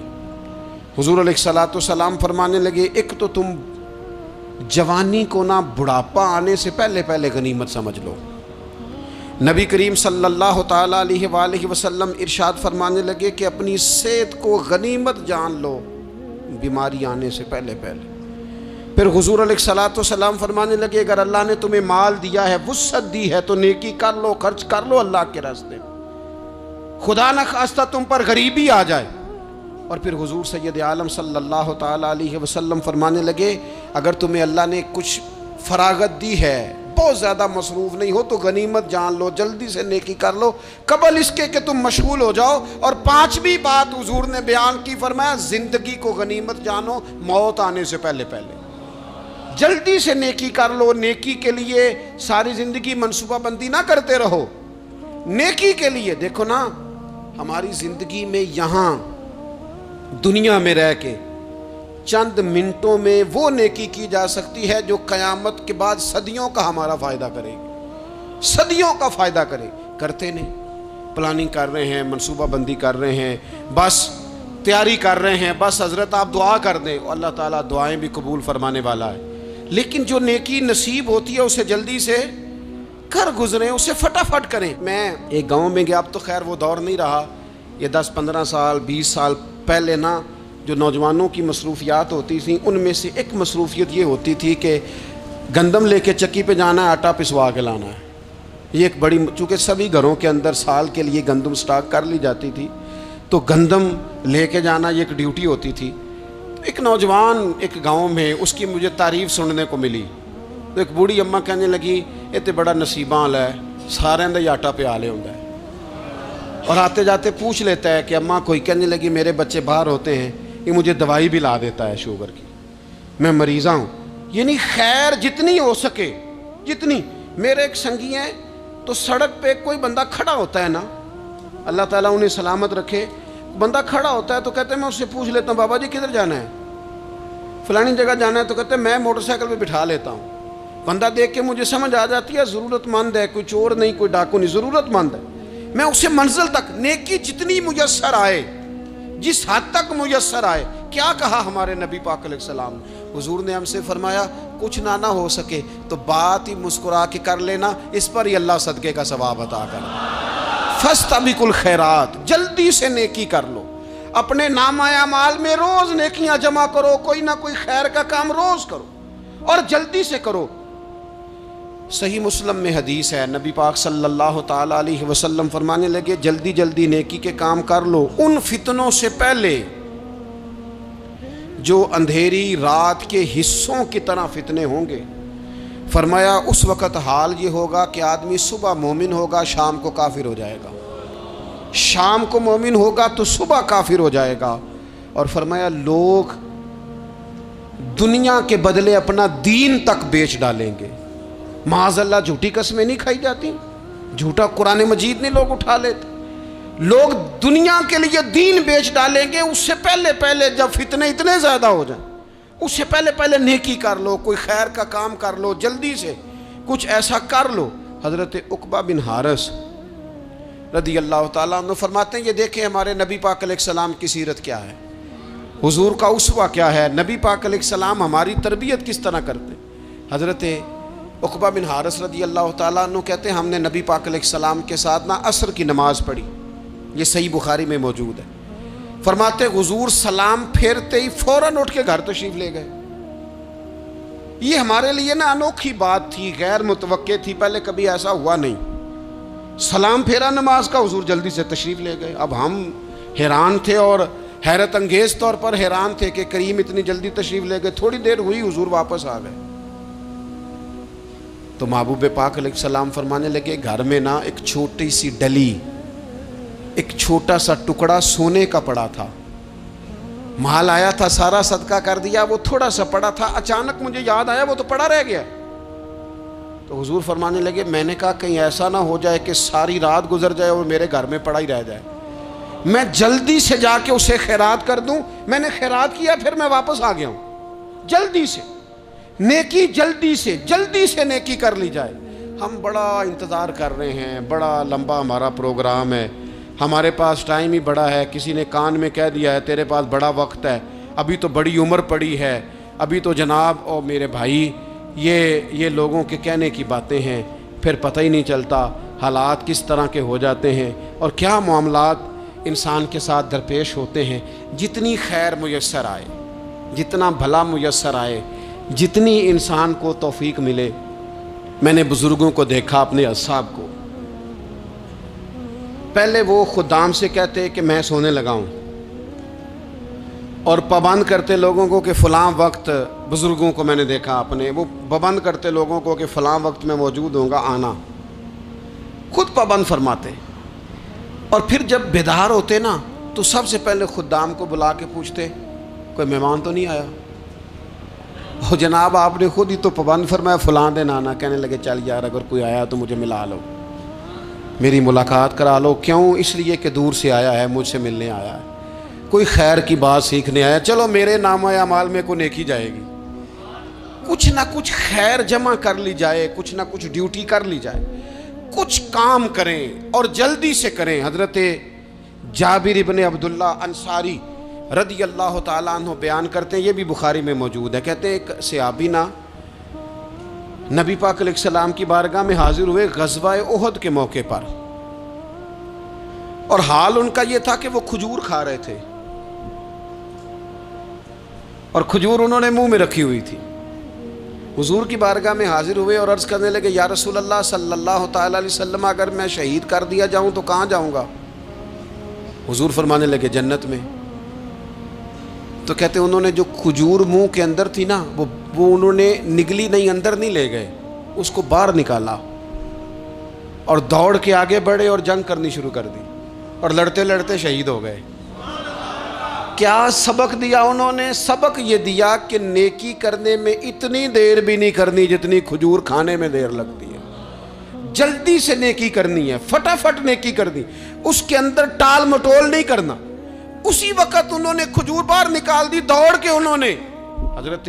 حضور علیہ الصلوۃ والسلام فرمانے لگے ایک تو تم جوانی کو نہ بڑھاپا آنے سے پہلے پہلے غنیمت سمجھ لو۔ نبی کریم صلی اللہ تعالیٰ علیہ وآلہ وسلم ارشاد فرمانے لگے کہ اپنی صحت کو غنیمت جان لو، بیماری آنے سے پہلے پہلے۔ پھر حضور علیہ الصلوۃ والسلام فرمانے لگے اگر اللہ نے تمہیں مال دیا ہے، وسعت دی ہے، تو نیکی کر لو، خرچ کر لو اللہ کے راستے میں، خدا نہ خواستہ تم پر غریبی آ جائے۔ اور پھر حضور سید عالم صلی اللہ تعالیٰ علیہ وسلم فرمانے لگے اگر تمہیں اللہ نے کچھ فراغت دی ہے، بہت زیادہ مصروف نہیں ہو، تو غنیمت جان لو، جلدی سے نیکی کر لو قبل اس کے کہ تم مشغول ہو جاؤ۔ اور 5ویں بات حضور نے بیان کی، فرمایا زندگی کو غنیمت جانو، موت آنے سے پہلے پہلے جلدی سے نیکی کر لو۔ نیکی کے لیے ساری زندگی منصوبہ بندی نہ کرتے رہو، نیکی کے لیے دیکھو نا، ہماری زندگی میں یہاں دنیا میں رہ کے چند منٹوں میں وہ نیکی کی جا سکتی ہے جو قیامت کے بعد صدیوں کا ہمارا فائدہ کرے گی، صدیوں کا فائدہ کرتے نہیں۔ پلاننگ کر رہے ہیں، منصوبہ بندی کر رہے ہیں، بس تیاری کر رہے ہیں، بس حضرت آپ دعا کر دیں، اللہ تعالیٰ دعائیں بھی قبول فرمانے والا ہے، لیکن جو نیکی نصیب ہوتی ہے اسے جلدی سے کر گزریں، اسے فٹافٹ کریں۔ میں ایک گاؤں میں گیا، اب تو خیر وہ دور نہیں رہا، یہ 10-15 سال 20 سال پہلے نا جو نوجوانوں کی مصروفیات ہوتی تھیں ان میں سے ایک مصروفیت یہ ہوتی تھی کہ گندم لے کے چکی پہ جانا ہے، آٹا پسوا کے لانا ہے۔ یہ ایک بڑی، چونکہ سبھی گھروں کے اندر سال کے لیے گندم سٹاک کر لی جاتی تھی، تو گندم لے کے جانا یہ ایک ڈیوٹی ہوتی تھی۔ ایک نوجوان ایک گاؤں میں، اس کی مجھے تعریف سننے کو ملی، تو ایک بوڑھی اماں کہنے لگی یہ تو بڑا نصیباں والا ہے، سارے دا آٹا پیا لے ہوندا ہے۔ اور آتے جاتے پوچھ لیتا ہے کہ اماں کوئی کہنے لگی میرے بچے باہر ہوتے ہیں، یہ مجھے دوائی بھی لا دیتا ہے شوگر کی، میں مریضہ ہوں. یعنی خیر جتنی ہو سکے جتنی. میرے ایک سنگی ہیں تو سڑک پہ کوئی بندہ کھڑا ہوتا ہے نا، اللہ تعالیٰ انہیں سلامت رکھے، بندہ کھڑا ہوتا ہے تو کہتے ہیں میں اس سے پوچھ لیتا ہوں بابا جی کدھر جانا ہے، فلانی جگہ جانا ہے، تو کہتے ہیں میں موٹر سائیکل پہ بٹھا لیتا ہوں. بندہ دیکھ کے مجھے سمجھ آ جاتی ہے ضرورت مند ہے، کوئی چور نہیں کوئی ڈاکو نہیں، ضرورت مند ہے. میں اسے منزل تک نیکی جتنی میسر آئے، جس حد تک میسر آئے. کیا کہا ہمارے نبی پاک علیہ السلام، حضور نے ہم سے فرمایا کچھ نہ ہو سکے تو بات ہی مسکرا کے کر لینا، اس پر ہی اللہ صدقے کا ثواب عطا کر. فاستبقوا الخیرات، جلدی سے نیکی کر لو. اپنے نامہ اعمال میں روز نیکیاں جمع کرو، کوئی نہ کوئی خیر کا کام روز کرو اور جلدی سے کرو. صحیح مسلم میں حدیث ہے، نبی پاک صلی اللہ تعالی علیہ وسلم فرمانے لگے جلدی جلدی نیکی کے کام کر لو ان فتنوں سے پہلے جو اندھیری رات کے حصوں کی طرح فتنے ہوں گے. فرمایا اس وقت حال یہ ہوگا کہ آدمی صبح مومن ہوگا شام کو کافر ہو جائے گا، شام کو مومن ہوگا تو صبح کافر ہو جائے گا. اور فرمایا لوگ دنیا کے بدلے اپنا دین تک بیچ ڈالیں گے. معاذ اللہ جھوٹی قسمیں نہیں کھائی جاتی، جھوٹا قرآن مجید نہیں لوگ اٹھا لیتے. لوگ دنیا کے لیے دین بیچ ڈالیں گے. اس سے پہلے جب فتنے اتنے زیادہ ہو جائیں اس سے پہلے نیکی کر لو، کوئی خیر کا کام کر لو، جلدی سے کچھ ایسا کر لو. حضرت عقبہ بن حارث رضی اللہ تعالیٰ عنہ فرماتے ہیں یہ دیکھیں ہمارے نبی پاک علیہ السلام کی سیرت کیا ہے، حضور کا اسوہ کیا ہے، نبی پاک علیہ السلام ہماری تربیت کس طرح کرتے. حضرت عقبہ بن حارث رضی اللہ تعالیٰ عنہ کہتے ہیں ہم نے نبی پاک علیہ السلام کے ساتھ نہ عصر کی نماز پڑھی، یہ صحیح بخاری میں موجود ہے. فرماتے حضور سلام پھیرتے ہی فوراً اٹھ کے گھر تشریف لے گئے. یہ ہمارے لیے نا انوکھی بات تھی، غیر متوقع تھی، پہلے کبھی ایسا ہوا نہیں. سلام پھیرا نماز کا، حضور جلدی سے تشریف لے گئے. اب ہم حیران تھے اور حیرت انگیز طور پر حیران تھے کہ کریم اتنی جلدی تشریف لے گئے. تھوڑی دیر ہوئی حضور واپس آ گئے تو محبوب پاک علیہ السلام فرمانے لگے گھر میں نا ایک چھوٹی سی ڈلی، ایک چھوٹا سا ٹکڑا سونے کا پڑا تھا، مال آیا تھا سارا صدقہ کر دیا، وہ تھوڑا سا پڑا تھا، اچانک مجھے یاد آیا وہ تو پڑا رہ گیا. تو حضور فرمانے لگے میں نے کہا کہیں ایسا نہ ہو جائے کہ ساری رات گزر جائے اور میرے گھر میں پڑا ہی رہ جائے، میں جلدی سے جا کے اسے خیرات کر دوں. میں نے خیرات کیا پھر میں واپس آ گیا ہوں. جلدی سے نیکی، جلدی سے نیکی کر لی جائے. ہم بڑا انتظار کر رہے ہیں، بڑا لمبا ہمارا پروگرام ہے، ہمارے پاس ٹائم ہی بڑا ہے. کسی نے کان میں کہہ دیا ہے تیرے پاس بڑا وقت ہے، ابھی تو بڑی عمر پڑی ہے، ابھی تو جناب او میرے بھائی یہ لوگوں کے کہنے کی باتیں ہیں. پھر پتہ ہی نہیں چلتا حالات کس طرح کے ہو جاتے ہیں اور کیا معاملات انسان کے ساتھ درپیش ہوتے ہیں. جتنی خیر میسر آئے، جتنا بھلا میسر آئے، جتنی انسان کو توفیق ملے. میں نے بزرگوں کو دیکھا، اپنے اصحاب کو، پہلے وہ خدام سے کہتے کہ میں سونے لگا ہوں اور پابند کرتے لوگوں کو کہ فلاں وقت، بزرگوں کو میں نے دیکھا اپنے، وہ پابند کرتے لوگوں کو کہ فلاں وقت میں موجود ہوں گا آنا، خود پابند فرماتے. اور پھر جب بیدار ہوتے نا تو سب سے پہلے خدام کو بلا کے پوچھتے کوئی مہمان تو نہیں آیا. اور جناب آپ نے خود ہی تو پابند فرمایا فلاں دن آنا. کہنے لگے چل یار اگر کوئی آیا تو مجھے ملا لو، میری ملاقات کرا لو. کیوں؟ اس لیے کہ دور سے آیا ہے، مجھ سے ملنے آیا ہے، کوئی خیر کی بات سیکھنے آیا. چلو میرے نامہ اعمال میں کو نیکی جائے گی. کچھ نہ کچھ خیر جمع کر لی جائے، کچھ نہ کچھ ڈیوٹی کر لی جائے، کچھ کام کریں اور جلدی سے کریں. حضرت جابر ابن عبداللہ انصاری رضی اللہ تعالیٰ عنہ بیان کرتے ہیں، یہ بھی بخاری میں موجود ہے. کہتے ہیں ایک صحابی نا نبی پاک علیہ السلام کی بارگاہ میں حاضر ہوئے غزوہ احد کے موقع پر، اور حال ان کا یہ تھا کہ وہ کھجور کھا رہے تھے اور کھجور انہوں نے منہ میں رکھی ہوئی تھی. حضور کی بارگاہ میں حاضر ہوئے اور عرض کرنے لگے یا رسول اللہ صلی اللہ تعالی علیہ وسلم اگر میں شہید کر دیا جاؤں تو کہاں جاؤں گا؟ حضور فرمانے لگے جنت میں. تو کہتے انہوں نے جو کھجور منہ کے اندر تھی نا وہ انہوں نے نگلی نہیں، اندر نہیں لے گئے، اس کو باہر نکالا اور دوڑ کے آگے بڑھے اور جنگ کرنی شروع کر دی. اور لڑتے لڑتے شہید ہو گئے۔ کیا سبق دیا انہوں نے؟ سبق یہ دیا کہ نیکی کرنے میں اتنی دیر بھی نہیں کرنی جتنی کھجور کھانے میں دیر لگتی ہے۔ جلدی سے نیکی کرنی ہے، فٹافٹ نیکی کرنی، اس کے اندر ٹال مٹول نہیں کرنا۔ اسی وقت انہوں نے کھجور باہر نکال دی، دوڑ کے انہوں نے حضرت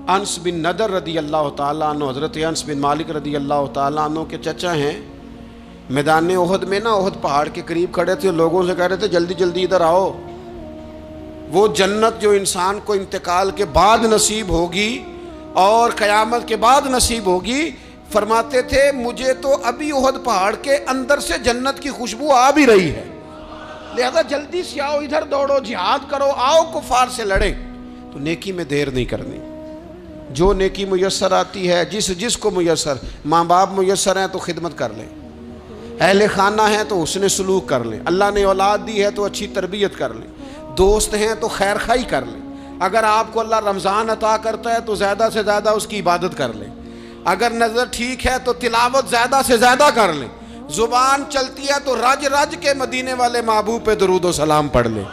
انس بن نضر رضی اللہ تعالیٰ عنہ، حضرت انس بن مالک رضی اللہ تعالیٰ عنہ کے چچا ہیں، میدان احد میں نا، احد پہاڑ کے قریب کھڑے تھے، لوگوں سے کہہ رہے تھے جلدی جلدی ادھر آؤ، وہ جنت جو انسان کو انتقال کے بعد نصیب ہوگی اور قیامت کے بعد نصیب ہوگی، فرماتے تھے مجھے تو ابھی احد پہاڑ کے اندر سے جنت کی خوشبو آ بھی رہی ہے، لہذا جلدی سے آؤ، ادھر دوڑو، جہاد کرو، آؤ کفار سے لڑیں۔ تو نیکی میں دیر نہیں کرنی، جو نیکی میسر آتی ہے، جس کو میسر، ماں باپ میسر ہیں تو خدمت کر لیں، اہل خانہ ہیں تو حسن سلوک کر لیں، اللہ نے اولاد دی ہے تو اچھی تربیت کر لیں، دوست ہیں تو خیر خواہی کر لیں، اگر آپ کو اللہ رمضان عطا کرتا ہے تو زیادہ سے زیادہ اس کی عبادت کر لیں، اگر نظر ٹھیک ہے تو تلاوت زیادہ سے زیادہ کر لیں، زبان چلتی ہے تو رج رج کے مدینے والے محبوب پہ درود و سلام پڑھ لیں،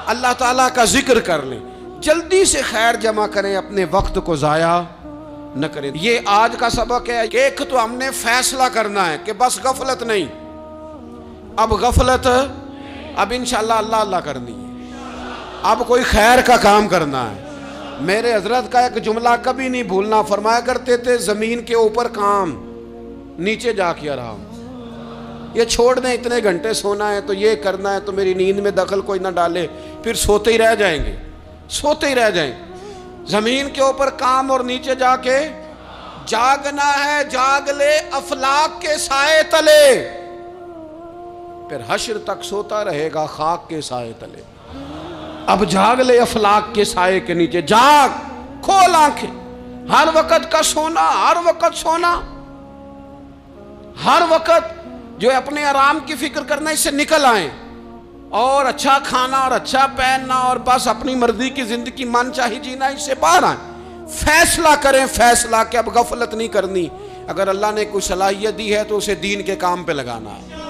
اللہ تعالیٰ کا ذکر کر لیں، جلدی سے خیر جمع کریں، اپنے وقت کو ضائع نہ کریں۔ یہ آج کا سبق ہے کہ ایک تو ہم نے فیصلہ کرنا ہے کہ بس غفلت نہیں، اب غفلت، اب انشاءاللہ اللہ اللہ کرنی ہے، اب کوئی خیر کا کام کرنا ہے۔ میرے حضرت کا ایک جملہ کبھی نہیں بھولنا، فرمایا کرتے تھے زمین کے اوپر کام، نیچے جا کے آرام، یہ چھوڑ دیں، اتنے گھنٹے سونا ہے تو یہ کرنا ہے تو میری نیند میں دخل کوئی نہ ڈالے، پھر سوتے ہی رہ جائیں گے، سوتے ہی رہ جائیں گے۔ زمین کے اوپر کام اور نیچے جا کے جاگنا ہے، جاگ لے افلاک کے سائے تلے، پھر حشر تک سوتا رہے گا خاک کے سائے تلے۔ اب جاگ لے افلاک کے سائے کے نیچے، جاگ، کھول آنکھیں، ہر وقت کا سونا، ہر وقت سونا، ہر وقت جو اپنے آرام کی فکر کرنا، اس سے نکل آئیں اور اچھا کھانا اور اچھا پہننا اور بس اپنی مرضی کی زندگی من چاہی جینا، اس سے باہر آئیں، فیصلہ کریں، فیصلہ کہ اب غفلت نہیں کرنی، اگر اللہ نے کوئی صلاحیت دی ہے تو اسے دین کے کام پہ لگانا ہے،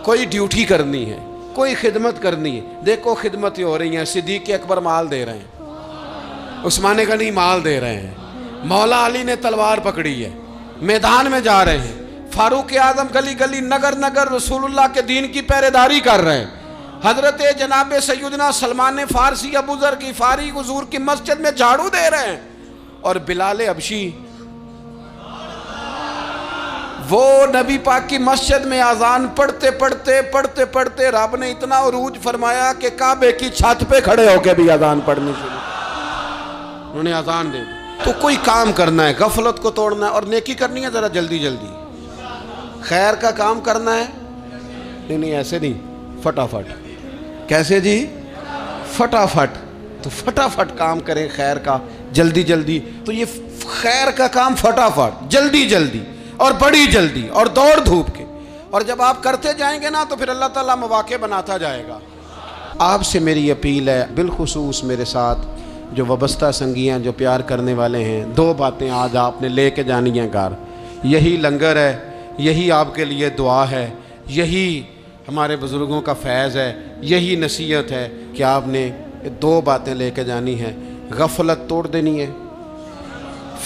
کوئی ڈیوٹی کرنی ہے، کوئی خدمت کرنی ہے۔ دیکھو خدمتیں ہو رہی ہیں، صدیق اکبر مال دے رہے ہیں، عثمان غنی مال دے رہے ہیں، مولا علی نے تلوار پکڑی ہے، میدان میں جا رہے ہیں، فاروق اعظم گلی گلی نگر نگر رسول اللہ کے دین کی پہرے داری کر رہے ہیں، حضرت جناب سیدنا سلمان فارسی ابو ذر غفاری حضور کی مسجد میں جھاڑو دے رہے ہیں، اور بلال حبشی وہ نبی پاک کی مسجد میں اذان پڑھتے پڑھتے رب نے اتنا عروج فرمایا کہ کعبے کی چھت پہ کھڑے ہو کے بھی اذان پڑھنی شروع، انہوں نے اذان دے دی۔ تو کوئی کام کرنا ہے، غفلت کو توڑنا ہے اور نیکی کرنی ہے، ذرا جلدی جلدی خیر کا کام کرنا ہے، نہیں ایسے نہیں، فٹافٹ۔ کیسے جی؟ فٹافٹ، تو فٹافٹ کام کریں خیر کا، جلدی جلدی۔ تو یہ خیر کا کام فٹافٹ، جلدی جلدی اور بڑی جلدی اور دوڑ دھوپ کے، اور جب آپ کرتے جائیں گے نا تو پھر اللہ تعالیٰ مواقع بناتا جائے گا۔ آپ سے میری اپیل ہے، بالخصوص میرے ساتھ جو وابستہ سنگیاں، جو پیار کرنے والے ہیں، دو باتیں آج آپ نے لے کے جانی ہیں گھر، یہی لنگر ہے، یہی آپ کے لیے دعا ہے، یہی ہمارے بزرگوں کا فیض ہے، یہی نصیحت ہے کہ آپ نے دو باتیں لے کے جانی ہیں۔ غفلت توڑ دینی ہے،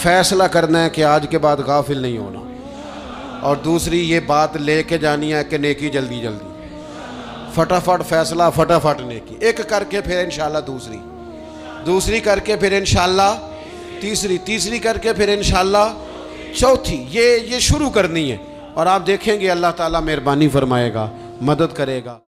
فیصلہ کرنا ہے کہ آج کے بعد غافل نہیں ہونا، اور دوسری یہ بات لے کے جانی ہے کہ نیکی جلدی جلدی، فٹافٹ فیصلہ، فٹافٹ نیکی، ایک کر کے پھر انشاءاللہ دوسری کر کے پھر انشاءاللہ تیسری کر کے پھر انشاءاللہ چوتھی، یہ شروع کرنی ہے، اور آپ دیکھیں گے اللہ تعالیٰ مہربانی فرمائے گا، مدد کرے گا۔